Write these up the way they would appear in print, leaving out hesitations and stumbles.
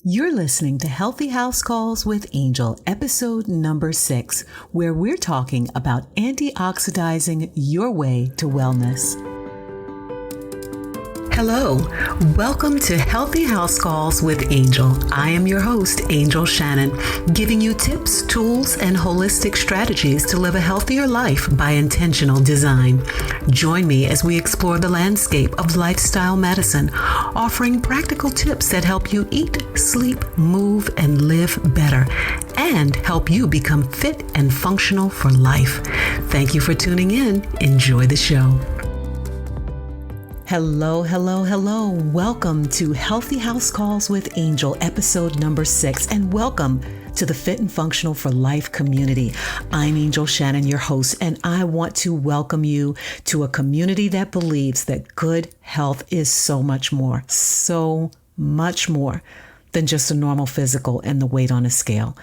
You're listening to Healthy House Calls with Angel, episode number 6, where we're talking about antioxidizing your way to wellness. Hello, welcome to Healthy House Calls with Angel. I am your host, Angel Shannon, giving you tips, tools, and holistic strategies to live a healthier life by intentional design. Join me as we explore the landscape of lifestyle medicine, offering practical tips that help you eat, sleep, move, and live better, and help you become fit and functional for life. Thank you for tuning in. Enjoy the show. Hello. Welcome to Healthy House Calls with Angel, episode number 6, and welcome to the Fit and Functional for Life community. I'm Angel Shannon, your host, and I want to welcome you to a community that believes that good health is so much more than just a normal physical and the weight on a scale.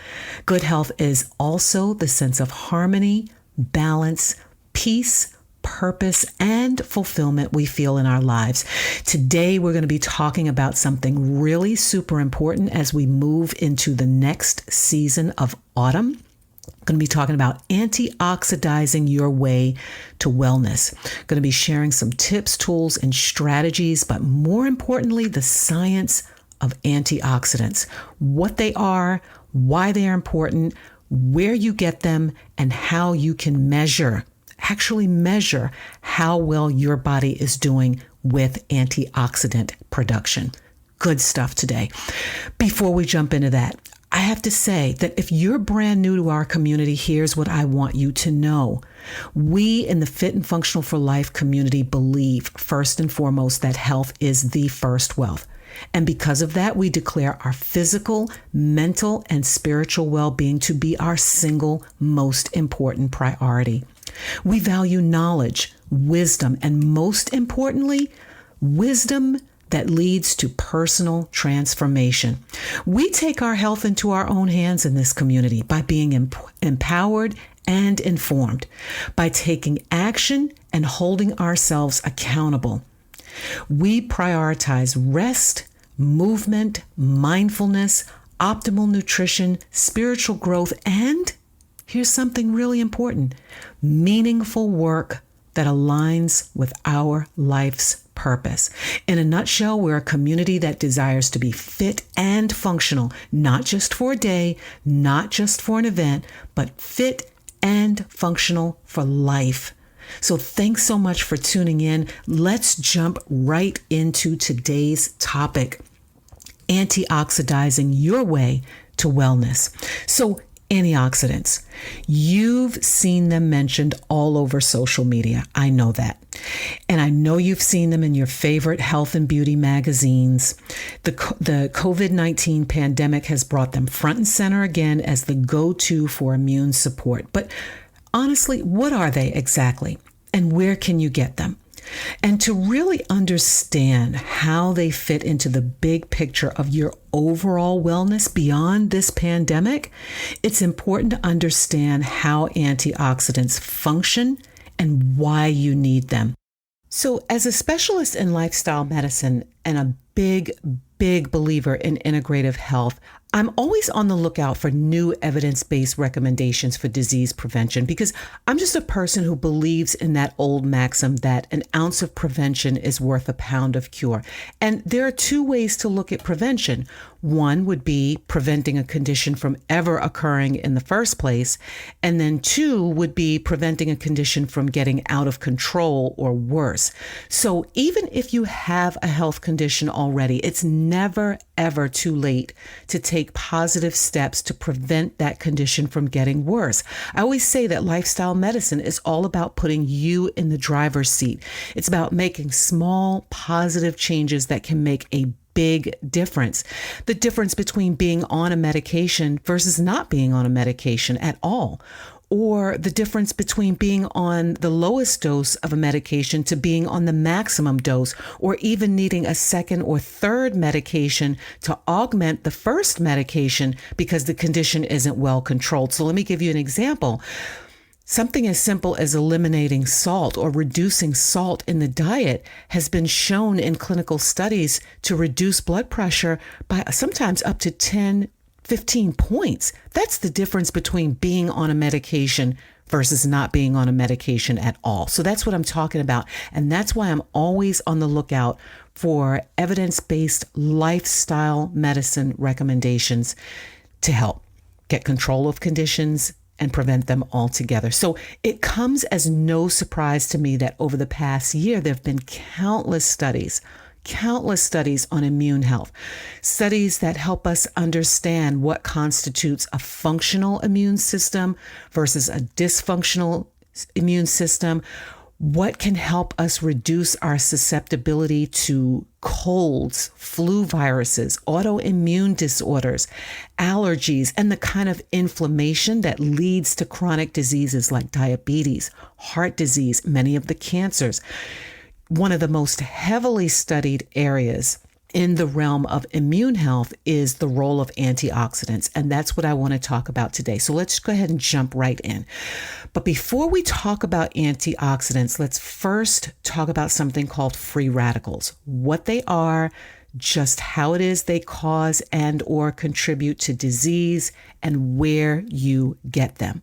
Good health is also the sense of harmony, balance, peace, purpose, and fulfillment we feel in our lives. Today, we're going to be talking about something really super important as we move into the next season of autumn. I'm going to be talking about antioxidizing your way to wellness. I'm going to be sharing some tips, tools, and strategies, but more importantly, the science of antioxidants, what they are, why they are important, where you get them, and how you can actually measure how well your body is doing with antioxidant production. Good stuff today. Before we jump into that, I have to say that if you're brand new to our community, here's what I want you to know. We in the Fit and Functional for Life community believe, first and foremost, that health is the first wealth. And because of that, we declare our physical, mental, and spiritual well-being to be our single most important priority. We value knowledge, wisdom, and most importantly, wisdom that leads to personal transformation. We take our health into our own hands in this community by being empowered and informed, by taking action and holding ourselves accountable. We prioritize rest, movement, mindfulness, optimal nutrition, spiritual growth, and here's something really important: meaningful work that aligns with our life's purpose. In a nutshell, we're a community that desires to be fit and functional, not just for a day, not just for an event, but fit and functional for life. So thanks so much for tuning in. Let's jump right into today's topic: antioxidizing your way to wellness. So antioxidants, you've seen them mentioned all over social media. I know that. And I know you've seen them in your favorite health and beauty magazines. The COVID-19 pandemic has brought them front and center again as the go-to for immune support. But honestly, what are they exactly? And where can you get them? And to really understand how they fit into the big picture of your overall wellness beyond this pandemic, it's important to understand how antioxidants function and why you need them. So as a specialist in lifestyle medicine and a big believer in integrative health, I'm always on the lookout for new evidence-based recommendations for disease prevention because I'm just a person who believes in that old maxim that an ounce of prevention is worth a pound of cure. And there are two ways to look at prevention. One would be preventing a condition from ever occurring in the first place. And then two would be preventing a condition from getting out of control or worse. So even if you have a health condition already, it's never, ever too late to take positive steps to prevent that condition from getting worse. I always say that lifestyle medicine is all about putting you in the driver's seat. It's about making small, positive changes that can make a big difference. The difference between being on a medication versus not being on a medication at all. Or the difference between being on the lowest dose of a medication to being on the maximum dose, or even needing a second or third medication to augment the first medication because the condition isn't well controlled. So let me give you an example. Something as simple as eliminating salt or reducing salt in the diet has been shown in clinical studies to reduce blood pressure by sometimes up to 10, 15 points. That's the difference between being on a medication versus not being on a medication at all. So that's what I'm talking about. And that's why I'm always on the lookout for evidence-based lifestyle medicine recommendations to help get control of conditions and prevent them altogether. So it comes as no surprise to me that over the past year, there have been countless studies on immune health, studies that help us understand what constitutes a functional immune system versus a dysfunctional immune system, what can help us reduce our susceptibility to colds, flu viruses, autoimmune disorders, allergies, and the kind of inflammation that leads to chronic diseases like diabetes, heart disease, many of the cancers. One of the most heavily studied areas in the realm of immune health is the role of antioxidants. And that's what I want to talk about today. So let's go ahead and jump right in. But before we talk about antioxidants, let's first talk about something called free radicals, what they are, just how it is they cause and or contribute to disease, and where you get them.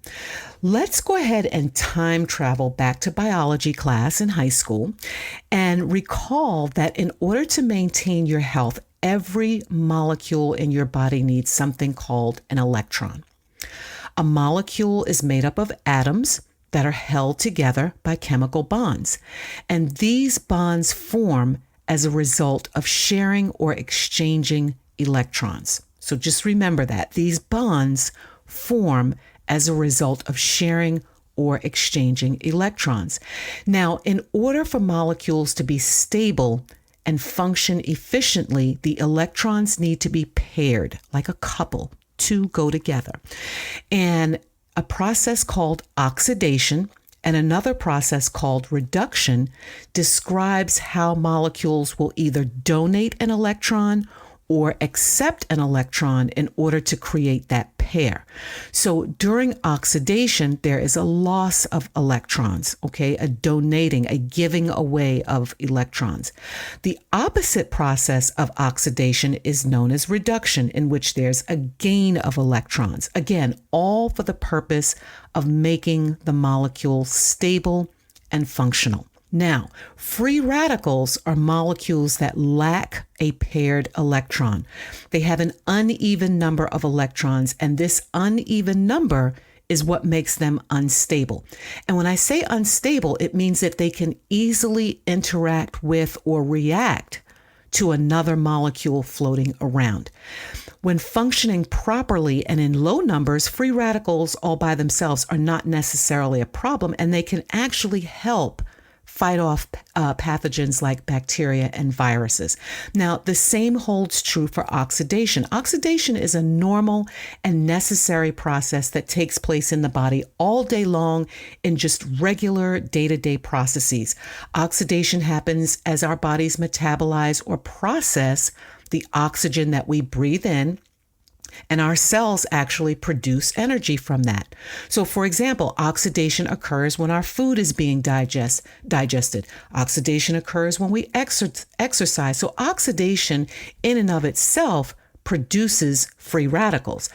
Let's go ahead and time travel back to biology class in high school and recall that in order to maintain your health, every molecule in your body needs something called an electron. A molecule is made up of atoms that are held together by chemical bonds, and these bonds form as a result of sharing or exchanging electrons. So just remember that these bonds form as a result of sharing or exchanging electrons. Now, in order for molecules to be stable and function efficiently, the electrons need to be paired like a couple to go together. And a process called oxidation and another process called reduction describes how molecules will either donate an electron or accept an electron in order to create that pair. So during oxidation, there is a loss of electrons, okay? A donating, a giving away of electrons. The opposite process of oxidation is known as reduction, in which there's a gain of electrons. Again, all for the purpose of making the molecule stable and functional. Now, free radicals are molecules that lack a paired electron. They have an uneven number of electrons, and this uneven number is what makes them unstable. And when I say unstable, it means that they can easily interact with or react to another molecule floating around. When functioning properly and in low numbers, free radicals all by themselves are not necessarily a problem, and they can actually help fight off pathogens like bacteria and viruses. Now, the same holds true for oxidation. Oxidation is a normal and necessary process that takes place in the body all day long in just regular day-to-day processes. Oxidation happens as our bodies metabolize or process the oxygen that we breathe in, and our cells actually produce energy from that. So, for example, oxidation occurs when our food is being digested. Oxidation occurs when we exercise. So oxidation in and of itself produces free radicals.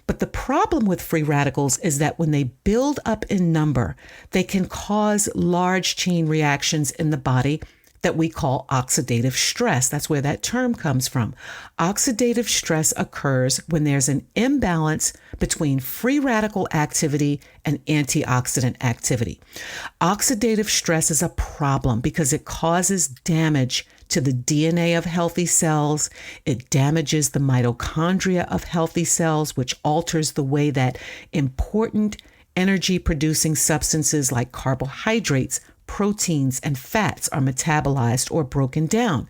But the problem with free radicals is that when they build up in number, they can cause large chain reactions in the body that we call oxidative stress. That's where that term comes from. Oxidative stress occurs when there's an imbalance between free radical activity and antioxidant activity. Oxidative stress is a problem because it causes damage to the DNA of healthy cells. It damages the mitochondria of healthy cells, which alters the way that important energy-producing substances like carbohydrates proteins and fats are metabolized or broken down.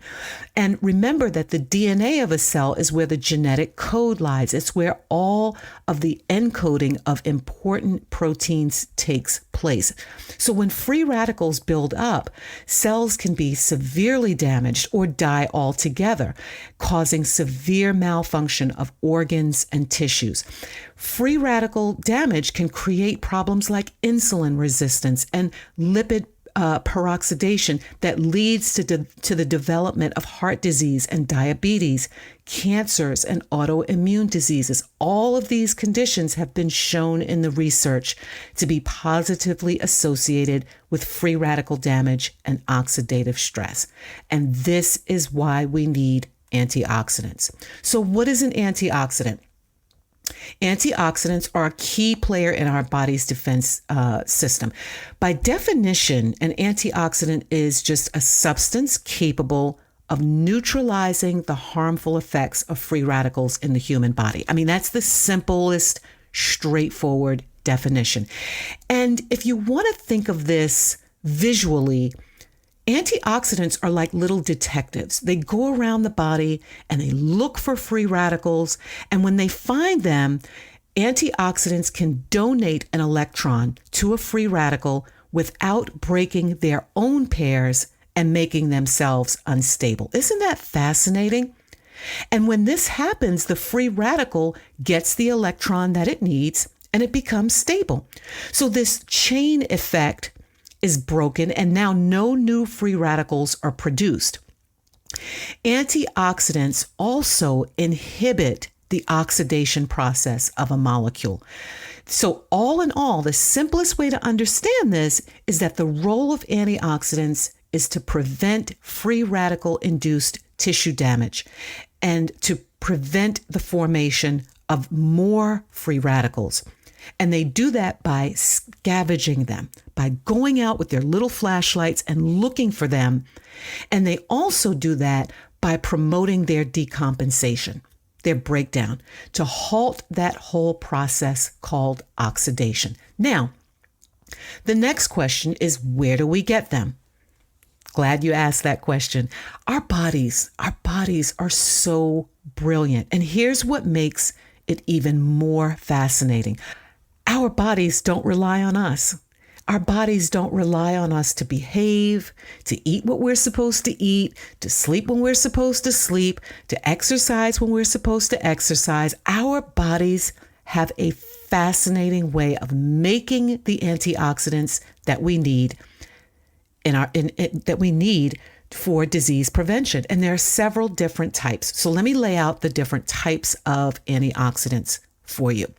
And remember that the DNA of a cell is where the genetic code lies. It's where all of the encoding of important proteins takes place. So when free radicals build up, cells can be severely damaged or die altogether, causing severe malfunction of organs and tissues. Free radical damage can create problems like insulin resistance and lipid peroxidation that leads to the development of heart disease and diabetes, cancers, and autoimmune diseases. All of these conditions have been shown in the research to be positively associated with free radical damage and oxidative stress. And this is why we need antioxidants. So what is an antioxidant? Antioxidants are a key player in our body's defense system. By definition, an antioxidant is just a substance capable of neutralizing the harmful effects of free radicals in the human body. I mean, that's the simplest, straightforward definition. And if you want to think of this visually, antioxidants are like little detectives. They go around the body and they look for free radicals. And when they find them, antioxidants can donate an electron to a free radical without breaking their own pairs and making themselves unstable. Isn't that fascinating? And when this happens, the free radical gets the electron that it needs and it becomes stable. So this chain effect is broken, and now no new free radicals are produced. Antioxidants also inhibit the oxidation process of a molecule. So all in all, the simplest way to understand this is that the role of antioxidants is to prevent free radical induced tissue damage and to prevent the formation of more free radicals. And they do that by scavenging them, by going out with their little flashlights and looking for them. And they also do that by promoting their decompensation, their breakdown, to halt that whole process called oxidation. Now, the next question is, where do we get them? Glad you asked that question. Our bodies are so brilliant. And here's what makes it even more fascinating. Our bodies don't rely on us. Our bodies don't rely on us to behave, to eat what we're supposed to eat, to sleep when we're supposed to sleep, to exercise when we're supposed to exercise. Our bodies have a fascinating way of making the antioxidants that we need for disease prevention. And there are several different types. So let me lay out the different types of antioxidants for you.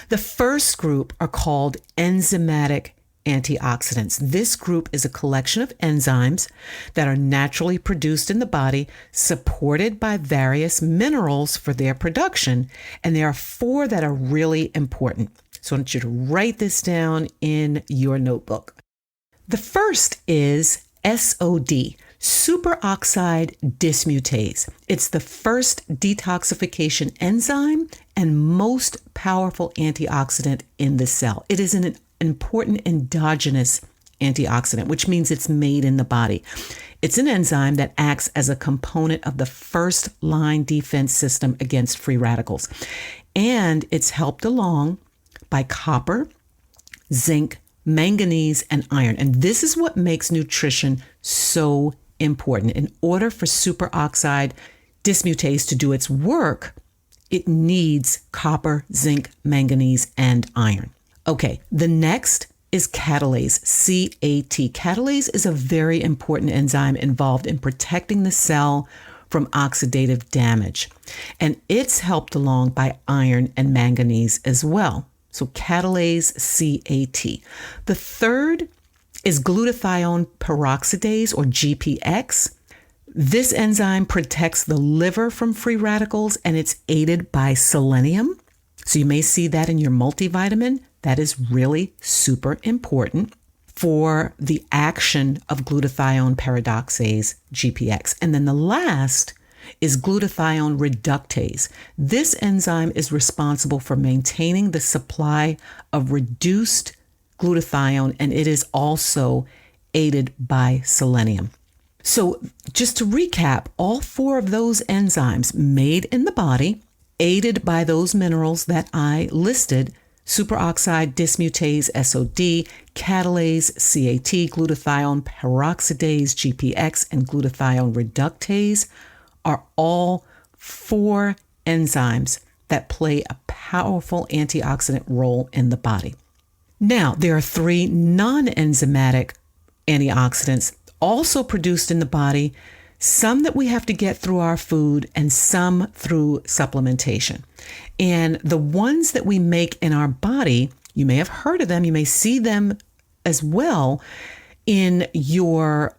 The first group are called enzymatic antioxidants. This group is a collection of enzymes that are naturally produced in the body, supported by various minerals for their production. And there are 4 that are really important. So I want you to write this down in your notebook. The first is SOD, superoxide dismutase. It's the first detoxification enzyme and most powerful antioxidant in the cell. It is an important endogenous antioxidant, which means it's made in the body. It's an enzyme that acts as a component of the first line defense system against free radicals. And it's helped along by copper, zinc, manganese, and iron. And this is what makes nutrition so important. In order for superoxide dismutase to do its work, it needs copper, zinc, manganese, and iron. Okay, the next is catalase, CAT. Catalase is a very important enzyme involved in protecting the cell from oxidative damage. And it's helped along by iron and manganese as well. So catalase, CAT. The third is glutathione peroxidase, or GPX. This enzyme protects the liver from free radicals, and it's aided by selenium. So you may see that in your multivitamin. That is really super important for the action of glutathione peroxidase, GPX. And then the last is glutathione reductase. This enzyme is responsible for maintaining the supply of reduced glutathione, and it is also aided by selenium. So just to recap, all 4 of those enzymes made in the body, aided by those minerals that I listed, superoxide dismutase, SOD, catalase, CAT, glutathione peroxidase, GPX, and glutathione reductase, are all 4 enzymes that play a powerful antioxidant role in the body. Now, there are 3 non-enzymatic antioxidants also produced in the body, some that we have to get through our food and some through supplementation. And the ones that we make in our body, you may have heard of them, you may see them as well in your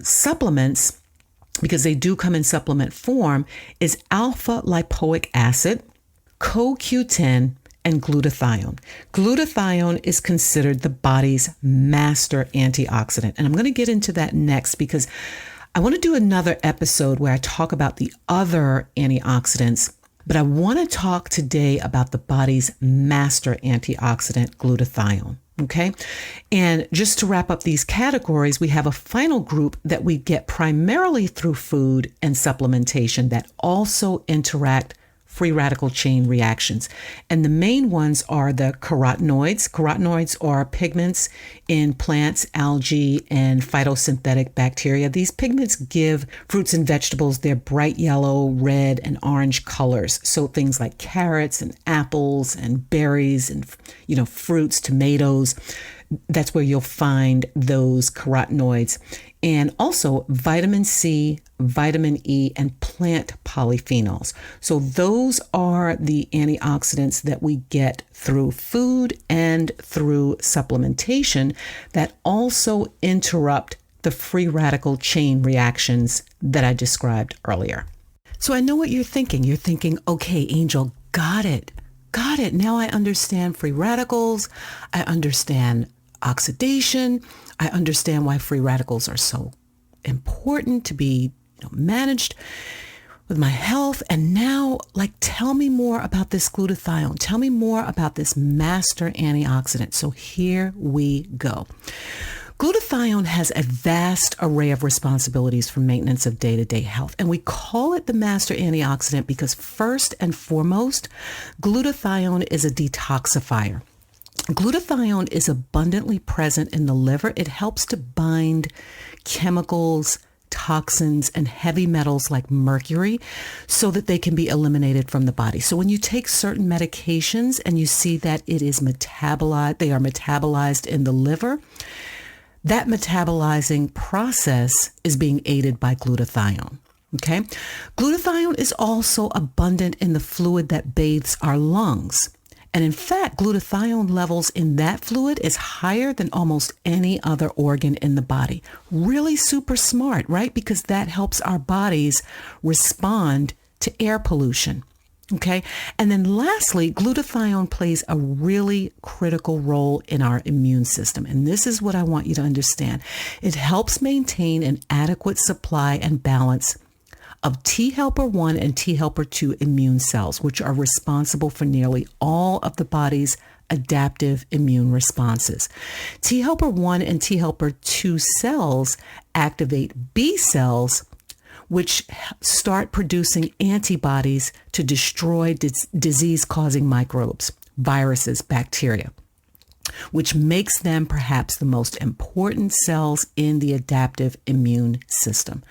supplements, because they do come in supplement form, is alpha lipoic acid, CoQ10, and glutathione. Glutathione is considered the body's master antioxidant. And I'm going to get into that next because I want to do another episode where I talk about the other antioxidants, but I want to talk today about the body's master antioxidant, glutathione. Okay. And just to wrap up these categories, we have a final group that we get primarily through food and supplementation that also interact free radical chain reactions. And the main ones are the carotenoids. Carotenoids are pigments in plants, algae, and phytosynthetic bacteria. These pigments give fruits and vegetables their bright yellow, red, and orange colors. So things like carrots and apples and berries and, fruits, tomatoes, that's where you'll find those carotenoids. And also vitamin C, vitamin E, and plant polyphenols. So those are the antioxidants that we get through food and through supplementation that also interrupt the free radical chain reactions that I described earlier. So I know what you're thinking. You're thinking, okay, Angel, got it. Now I understand free radicals. I understand oxidation. I understand why free radicals are so important to be managed with my health. And now, tell me more about this glutathione. Tell me more about this master antioxidant. So here we go. Glutathione has a vast array of responsibilities for maintenance of day-to-day health. And we call it the master antioxidant because first and foremost, glutathione is a detoxifier. Glutathione is abundantly present in the liver. It helps to bind chemicals, toxins, and heavy metals like mercury so that they can be eliminated from the body. So when you take certain medications and you see that it is metabolized, they are metabolized in the liver, that metabolizing process is being aided by glutathione. Okay. Glutathione is also abundant in the fluid that bathes our lungs. And in fact, glutathione levels in that fluid is higher than almost any other organ in the body. Really super smart, right? Because that helps our bodies respond to air pollution. Okay. And then lastly, glutathione plays a really critical role in our immune system. And this is what I want you to understand. It helps maintain an adequate supply and balance of T helper 1 and T helper 2 immune cells, which are responsible for nearly all of the body's adaptive immune responses. T helper 1 and T helper 2 cells activate B cells, which start producing antibodies to destroy disease-causing microbes, viruses, bacteria, which makes them perhaps the most important cells in the adaptive immune system.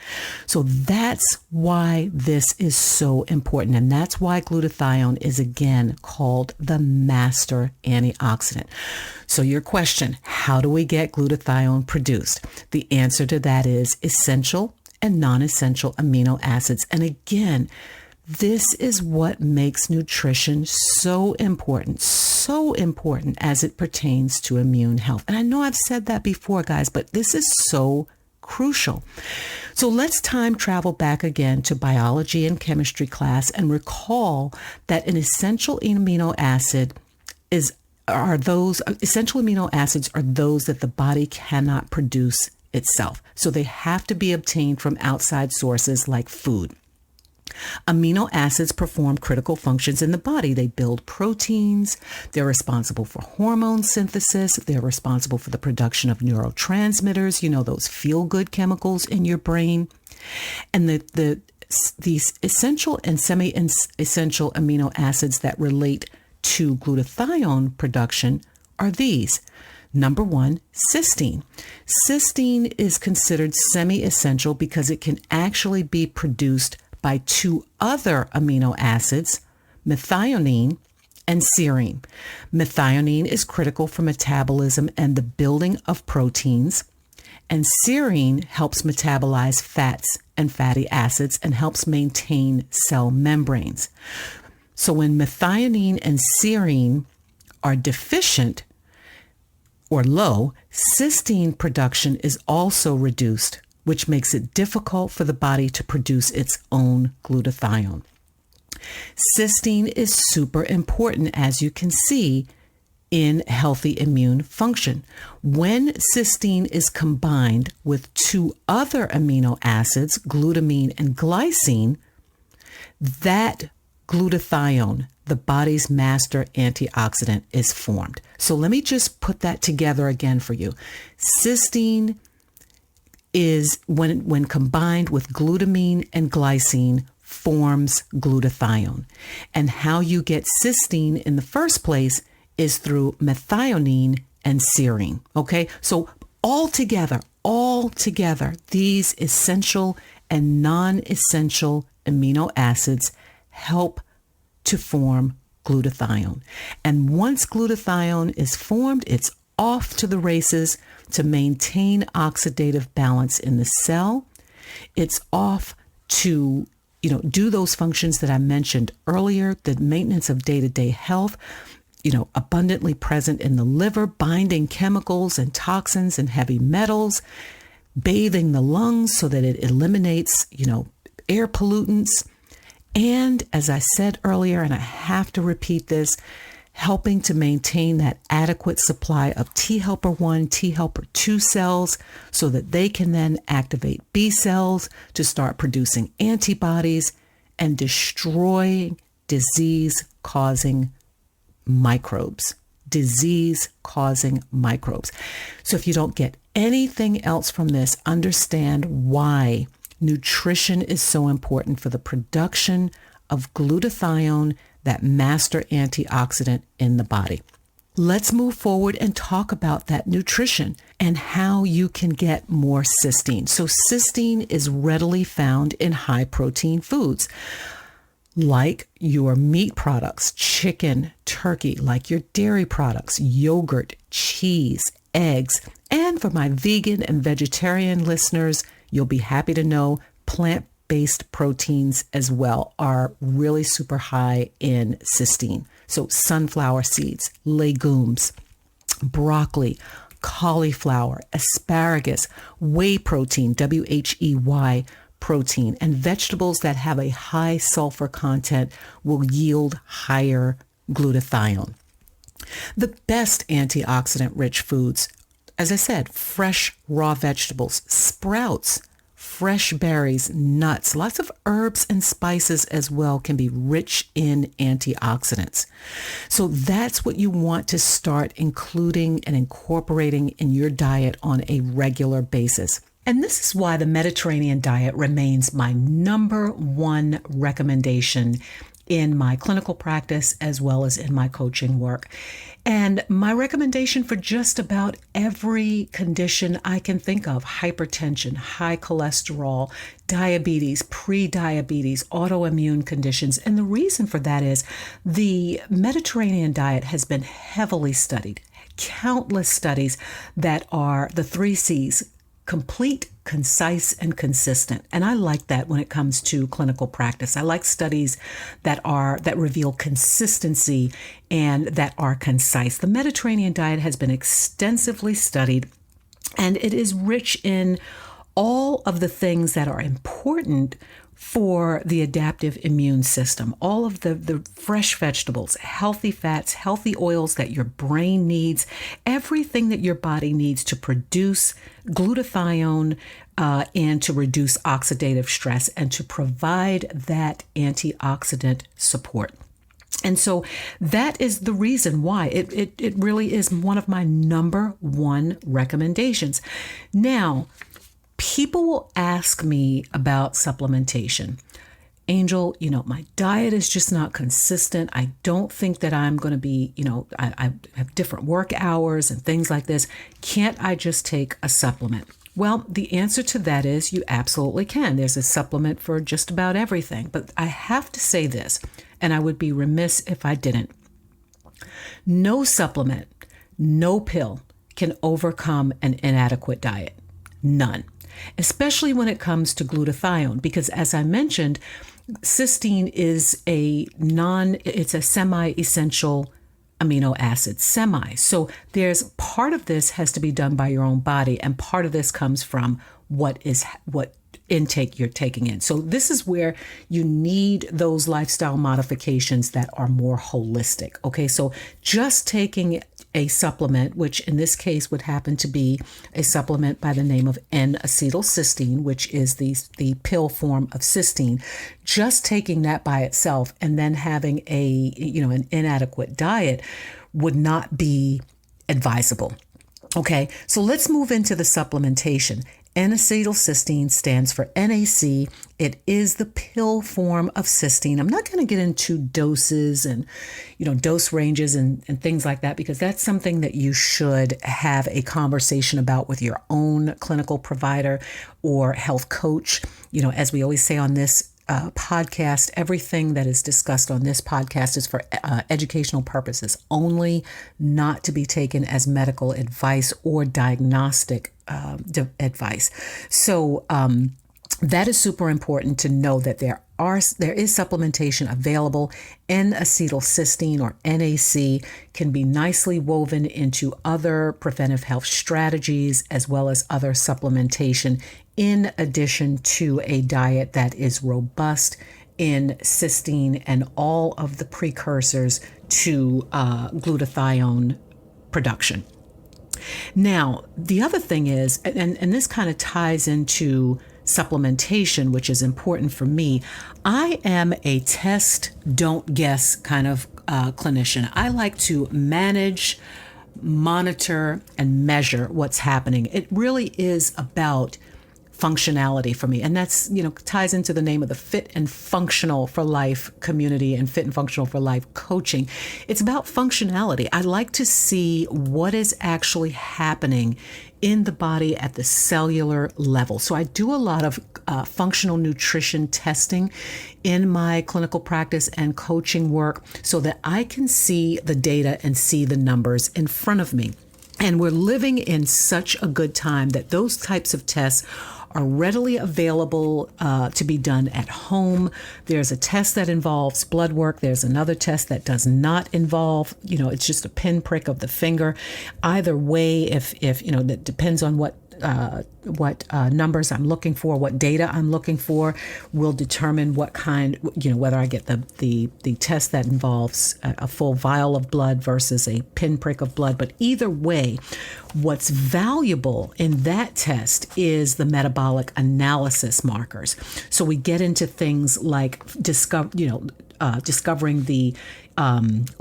So that's why this is so important. And that's why glutathione is again called the master antioxidant. So your question, how do we get glutathione produced? The answer to that is essential and non-essential amino acids. And again, this is what makes nutrition so important as it pertains to immune health. And I know I've said that before, guys, but this is so crucial. So let's time travel back again to biology and chemistry class and recall that an essential amino acid essential amino acids are those that the body cannot produce itself. So they have to be obtained from outside sources like food. Amino acids perform critical functions in the body. They build proteins. They're responsible for hormone synthesis. They're responsible for the production of neurotransmitters, those feel-good chemicals in your brain. And these essential and semi-essential amino acids that relate to glutathione production are these. Number one, cysteine. Cysteine is considered semi-essential because it can actually be produced by two other amino acids, methionine and serine. Methionine is critical for metabolism and the building of proteins, and serine helps metabolize fats and fatty acids and helps maintain cell membranes. So when methionine and serine are deficient or low, cysteine production is also reduced, which makes it difficult for the body to produce its own glutathione. Cysteine is super important, as you can see, in healthy immune function. When cysteine is combined with two other amino acids, glutamine and glycine, that glutathione, the body's master antioxidant, is formed. So let me just put that together again for you. Cysteine is, when combined with glutamine and glycine, forms glutathione. And how you get cysteine in the first place is through methionine and serine. Okay, so all together, these essential and non-essential amino acids help to form glutathione. And once glutathione is formed, it's off to the races to maintain oxidative balance in the cell. It's off to, do those functions that I mentioned earlier, the maintenance of day-to-day health, abundantly present in the liver, binding chemicals and toxins and heavy metals, bathing the lungs so that it eliminates, air pollutants. And as I said earlier, and I have to repeat this, helping to maintain that adequate supply of T helper 1, T helper 2 cells so that they can then activate B cells to start producing antibodies and destroy disease-causing microbes. So if you don't get anything else from this, understand why nutrition is so important for the production of glutathione, that master antioxidant in the body. Let's move forward and talk about that nutrition and how you can get more cysteine. So cysteine is readily found in high protein foods like your meat products, chicken, turkey, like your dairy products, yogurt, cheese, eggs. And for my vegan and vegetarian listeners, you'll be happy to know plant-based proteins as well are really super high in cysteine. So sunflower seeds, legumes, broccoli, cauliflower, asparagus, whey protein, WHEY protein, and vegetables that have a high sulfur content will yield higher glutathione. The best antioxidant-rich foods, as I said, fresh raw vegetables, sprouts, fresh berries, nuts, lots of herbs and spices as well can be rich in antioxidants. So that's what you want to start including and incorporating in your diet on a regular basis. And this is why the Mediterranean diet remains my number one recommendation in my clinical practice as well as in my coaching work. And my recommendation for just about every condition I can think of: hypertension, high cholesterol, diabetes, pre-diabetes, autoimmune conditions. And the reason for that is the Mediterranean diet has been heavily studied, countless studies that are the 3 C's: complete, concise, and consistent. And I like that when it comes to clinical practice. I like studies that reveal consistency and that are concise. The Mediterranean diet has been extensively studied, and it is rich in all of the things that are important for the adaptive immune system. All of the fresh vegetables, healthy fats, healthy oils that your brain needs, everything that your body needs to produce glutathione, and to reduce oxidative stress and to provide that antioxidant support. And so that is the reason why it really is one of my number one recommendations. Now, people will ask me about supplementation. Angel, my diet is just not consistent. I don't think that I'm going to be, I have different work hours and things like this. Can't I just take a supplement? Well, the answer to that is you absolutely can. There's a supplement for just about everything. But I have to say this, and I would be remiss if I didn't. No supplement, no pill can overcome an inadequate diet. None. Especially when it comes to glutathione, because as I mentioned, cysteine is it's a semi-essential amino acid, So there's part of this has to be done by your own body, and part of this comes from what intake you're taking in. So this is where you need those lifestyle modifications that are more holistic. Okay, so just taking a supplement, which in this case would happen to be a supplement by the name of N-acetylcysteine, which is the pill form of cysteine, just taking that by itself and then having an inadequate diet would not be advisable. Okay, so let's move into the supplementation. N-acetylcysteine stands for NAC. It is the pill form of cysteine. I'm not going to get into doses and, dose ranges and things like that, because that's something that you should have a conversation about with your own clinical provider or health coach. As we always say on this podcast, everything that is discussed on this podcast is for educational purposes only, not to be taken as medical advice or diagnostic advice. So that is super important to know that there is supplementation available. N-acetylcysteine, or NAC, can be nicely woven into other preventive health strategies as well as other supplementation, in addition to a diet that is robust in cysteine and all of the precursors to glutathione production. Now, the other thing is, and this kind of ties into supplementation, which is important for me, I am a test, don't guess kind of clinician. I like to manage, monitor, and measure what's happening. It really is about functionality for me. And that's, ties into the name of the Fit and Functional for Life community and Fit and Functional for Life coaching. It's about functionality. I like to see what is actually happening in the body at the cellular level. So I do a lot of functional nutrition testing in my clinical practice and coaching work so that I can see the data and see the numbers in front of me. And we're living in such a good time that those types of tests are readily available to be done at home. There's a test that involves blood work. There's another test that does not involve, it's just a pinprick of the finger. Either way, if that depends on what numbers I'm looking for, what data I'm looking for, will determine what kind, whether I get the test that involves a full vial of blood versus a pinprick of blood. But either way, what's valuable in that test is the metabolic analysis markers. So we get into things like discovering the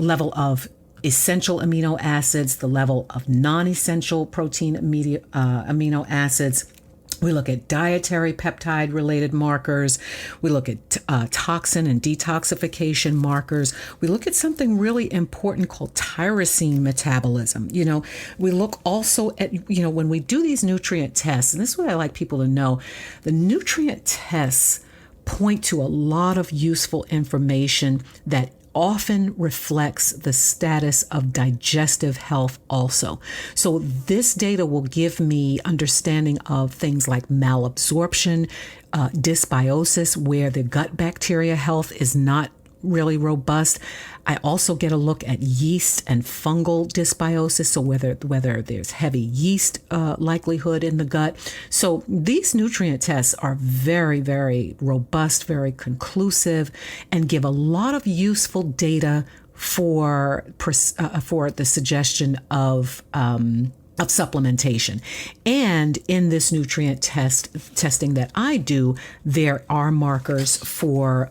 level of essential amino acids, the level of non-essential protein amino acids. We look at dietary peptide-related markers. We look at toxin and detoxification markers. We look at something really important called tyrosine metabolism. We look also at, when we do these nutrient tests, and this is what I like people to know, the nutrient tests point to a lot of useful information that often reflects the status of digestive health also. So this data will give me understanding of things like malabsorption, dysbiosis, where the gut bacteria health is not really robust. I also get a look at yeast and fungal dysbiosis, so whether there's heavy yeast likelihood in the gut. So these nutrient tests are very, very robust, very conclusive, and give a lot of useful data for the suggestion of of supplementation. And in this nutrient testing that I do, there are markers for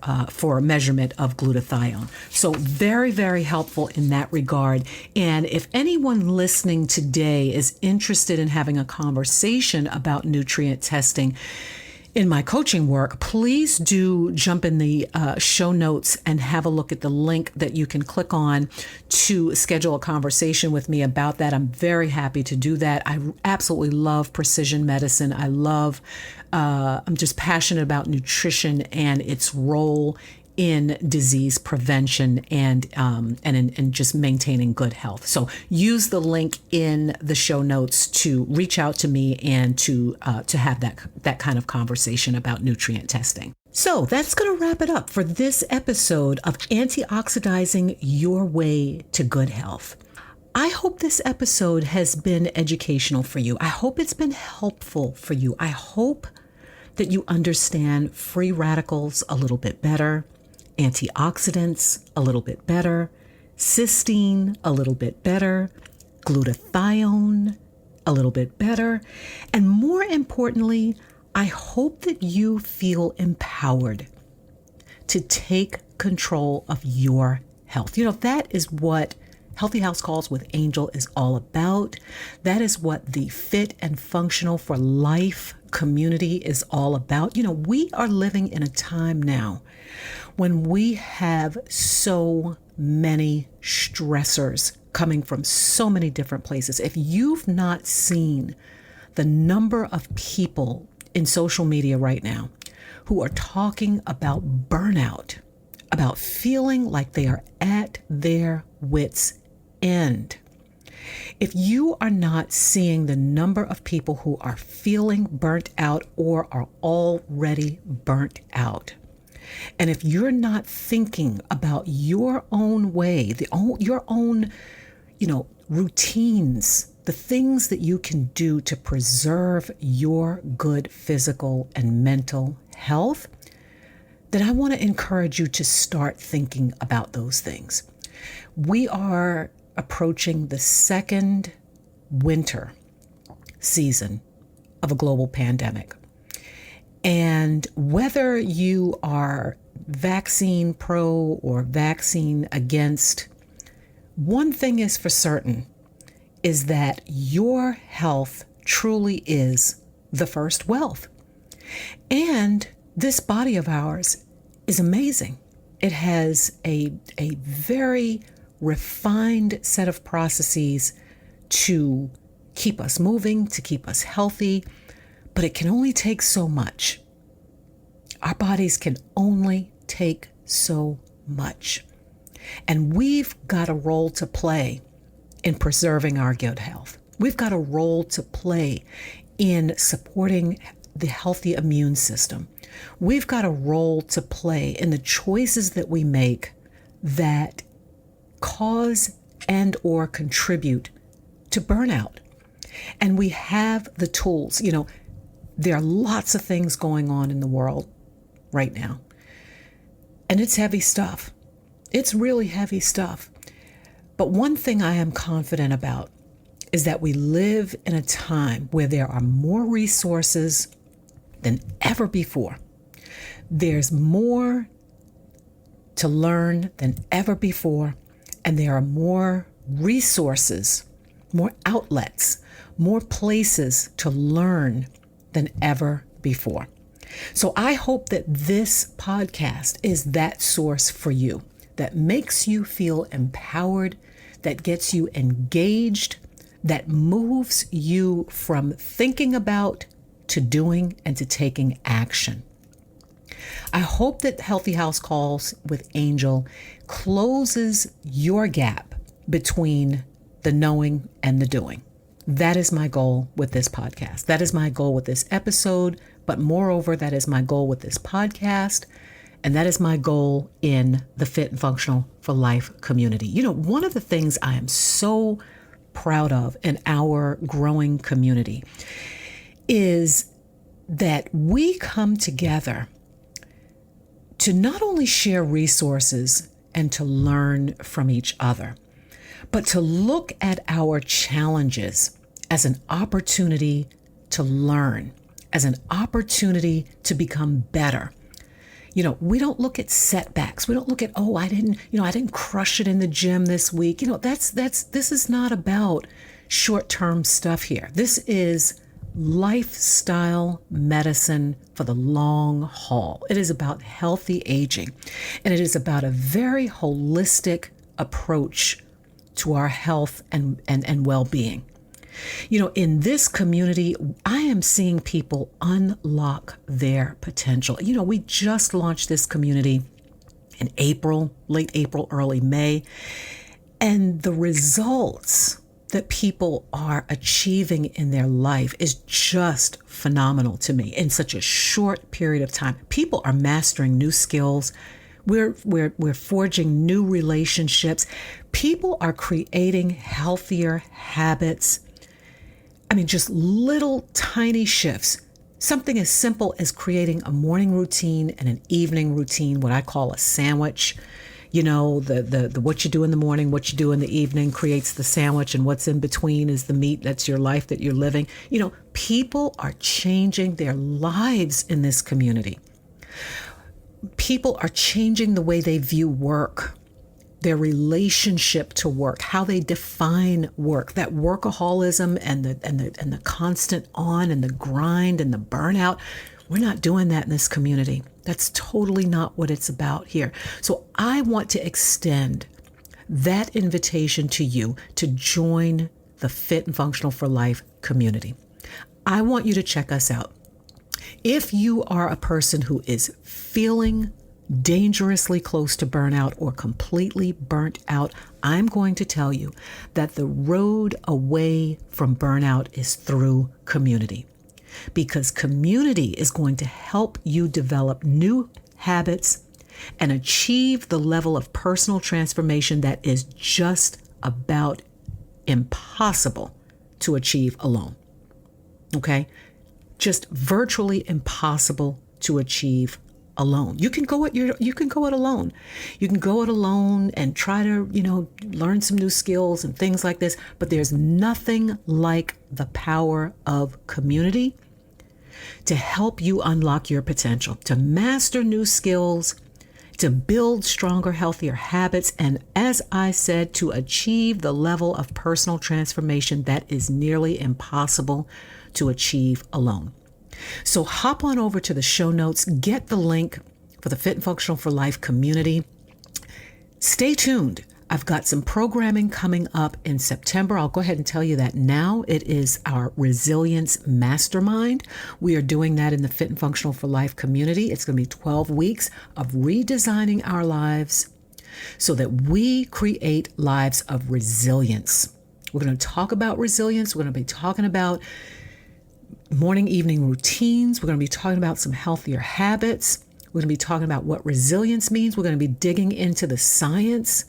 measurement of glutathione. So very, very helpful in that regard. And if anyone listening today is interested in having a conversation about nutrient testing in my coaching work, please do jump in the show notes and have a look at the link that you can click on to schedule a conversation with me about that. I'm very happy to do that. I absolutely love precision medicine. I'm just passionate about nutrition and its role in disease prevention and in just maintaining good health. So use the link in the show notes to reach out to me and to have that kind of conversation about nutrient testing. So that's going to wrap it up for this episode of Antioxidizing Your Way to Good Health. I hope this episode has been educational for you. I hope it's been helpful for you. I hope that you understand free radicals a little bit better, antioxidants a little bit better, cysteine a little bit better, glutathione a little bit better, and more importantly, I hope that you feel empowered to take control of your health. You know, that is what Healthy House Calls with Angel is all about. That is what the Fit and Functional for Life community is all about. You know, we are living in a time now when we have so many stressors coming from so many different places. If you've not seen the number of people in social media right now who are talking about burnout, about feeling like they are at their wits' end. If you are not seeing the number of people who are feeling burnt out or are already burnt out, and if you're not thinking about your own way, your own, routines, the things that you can do to preserve your good physical and mental health, then I want to encourage you to start thinking about those things. We are approaching the second winter season of a global pandemic. And whether you are vaccine pro or vaccine against, one thing is for certain, is that your health truly is the first wealth. And this body of ours is amazing. It has a very refined set of processes to keep us moving, to keep us healthy, but it can only take so much. Our bodies can only take so much. And we've got a role to play in preserving our good health. We've got a role to play in supporting the healthy immune system. We've got a role to play in the choices that we make that cause and or contribute to burnout. And we have the tools. There are lots of things going on in the world right now. And it's heavy stuff. It's really heavy stuff. But one thing I am confident about is that we live in a time where there are more resources than ever before. There's more to learn than ever before, and there are more resources, more outlets, more places to learn than ever before. So I hope that this podcast is that source for you, that makes you feel empowered, that gets you engaged, that moves you from thinking about to doing and to taking action. I hope that Healthy House Calls with Angel closes your gap between the knowing and the doing. That is my goal with this podcast. That is my goal with this episode. But moreover, that is my goal with this podcast. And that is my goal in the Fit and Functional for Life community. One of the things I am so proud of in our growing community is that we come together to not only share resources and to learn from each other, but to look at our challenges as an opportunity to learn, as an opportunity to become better. We don't look at setbacks. We don't look at, I didn't crush it in the gym this week. This is not about short-term stuff here. This is lifestyle medicine for the long haul. It is about healthy aging, and it is about a very holistic approach to our health and well-being. In this community, I am seeing people unlock their potential. We just launched this community in April, late April, early May, and the results that people are achieving in their life is just phenomenal to me in such a short period of time. People are mastering new skills. We're forging new relationships. People are creating healthier habits. Just little tiny shifts. Something as simple as creating a morning routine and an evening routine, what I call a sandwich. The what you do in the morning, what you do in the evening creates the sandwich, and what's in between is the meat. That's your life that you're living. People are changing their lives in this community. People are changing the way they view work, their relationship to work, how they define work, that workaholism and the constant on and the grind and the burnout. We're not doing that in this community. That's totally not what it's about here. So I want to extend that invitation to you to join the Fit and Functional for Life community. I want you to check us out. If you are a person who is feeling dangerously close to burnout or completely burnt out, I'm going to tell you that the road away from burnout is through community, because community is going to help you develop new habits and achieve the level of personal transformation that is just about impossible to achieve alone. Okay? Just virtually impossible to achieve alone. You can go it alone. You can go it alone and try to, learn some new skills and things like this, but there's nothing like the power of community to help you unlock your potential, to master new skills, to build stronger, healthier habits, and as I said, to achieve the level of personal transformation that is nearly impossible to achieve alone. So hop on over to the show notes, get the link for the Fit and Functional for Life community. Stay tuned. I've got some programming coming up in September. I'll go ahead and tell you that now. It is our Resilience Mastermind. We are doing that in the Fit and Functional for Life community. It's going to be 12 weeks of redesigning our lives so that we create lives of resilience. We're going to talk about resilience. We're going to be talking about morning, evening routines. We're going to be talking about some healthier habits. We're going to be talking about what resilience means. We're going to be digging into the science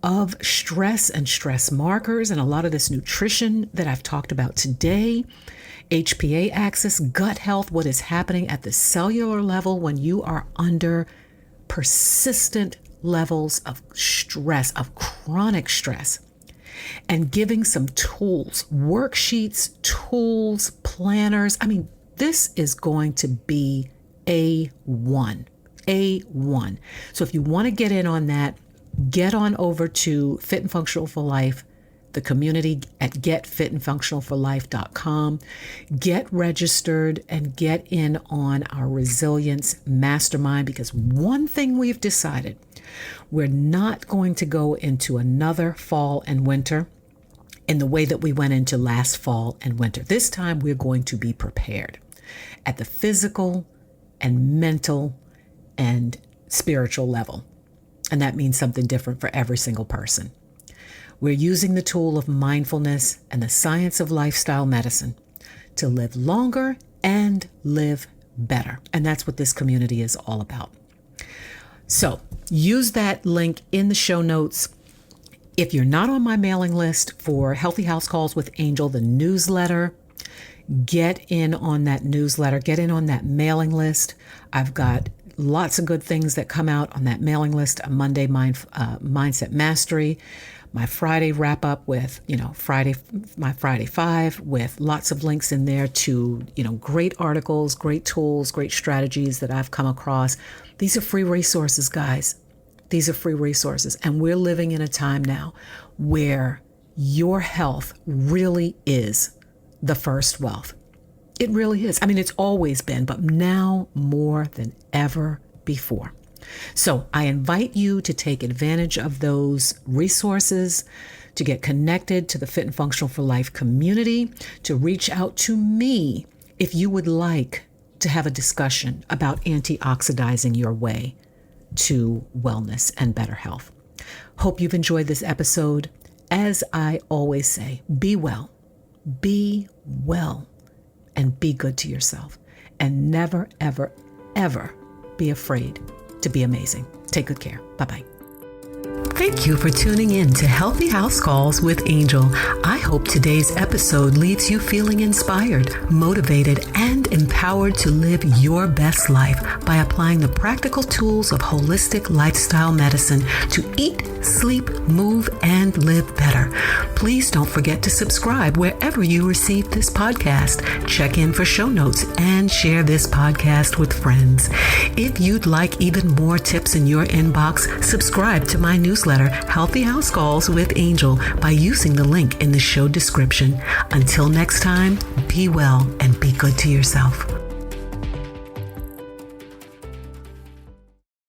of stress and stress markers and a lot of this nutrition that I've talked about today. HPA axis, gut health, what is happening at the cellular level when you are under persistent levels of stress, of chronic stress. And giving some tools, worksheets, tools, planners. This is going to be A1. So if you want to get in on that, get on over to Fit and Functional for Life, the community at getfitandfunctionalforlife.com. Get registered and get in on our Resilience Mastermind, because one thing we've decided, we're not going to go into another fall and winter in the way that we went into last fall and winter. This time we're going to be prepared at the physical and mental and spiritual level. And that means something different for every single person. We're using the tool of mindfulness and the science of lifestyle medicine to live longer and live better. And that's what this community is all about. So use that link in the show notes. If you're not on my mailing list for Healthy House Calls with Angel, the newsletter, get in on that newsletter, get in on that mailing list. I've got lots of good things that come out on that mailing list. A Monday Mindset Mastery, my Friday wrap up with, my Friday 5 with lots of links in there to, great articles, great tools, great strategies that I've come across. These are free resources, guys. These are free resources. And we're living in a time now where your health really is the first wealth. It really is. I mean, it's always been, but now more than ever before. So I invite you to take advantage of those resources, to get connected to the Fit and Functional for Life community, to reach out to me if you would like to have a discussion about antioxidizing your way to wellness and better health. Hope you've enjoyed this episode. As I always say, be well, and be good to yourself. And never, ever, ever be afraid to be amazing. Take good care. Bye-bye. Thank you for tuning in to Healthy House Calls with Angel. I hope today's episode leaves you feeling inspired, motivated, and empowered to live your best life by applying the practical tools of holistic lifestyle medicine to eat, sleep, move, and live better. Please don't forget to subscribe wherever you receive this podcast. Check in for show notes and share this podcast with friends. If you'd like even more tips in your inbox, subscribe to my newsletter, Healthy House Calls with Angel, by using the link in the show description. Until next time, be well and be good to yourself.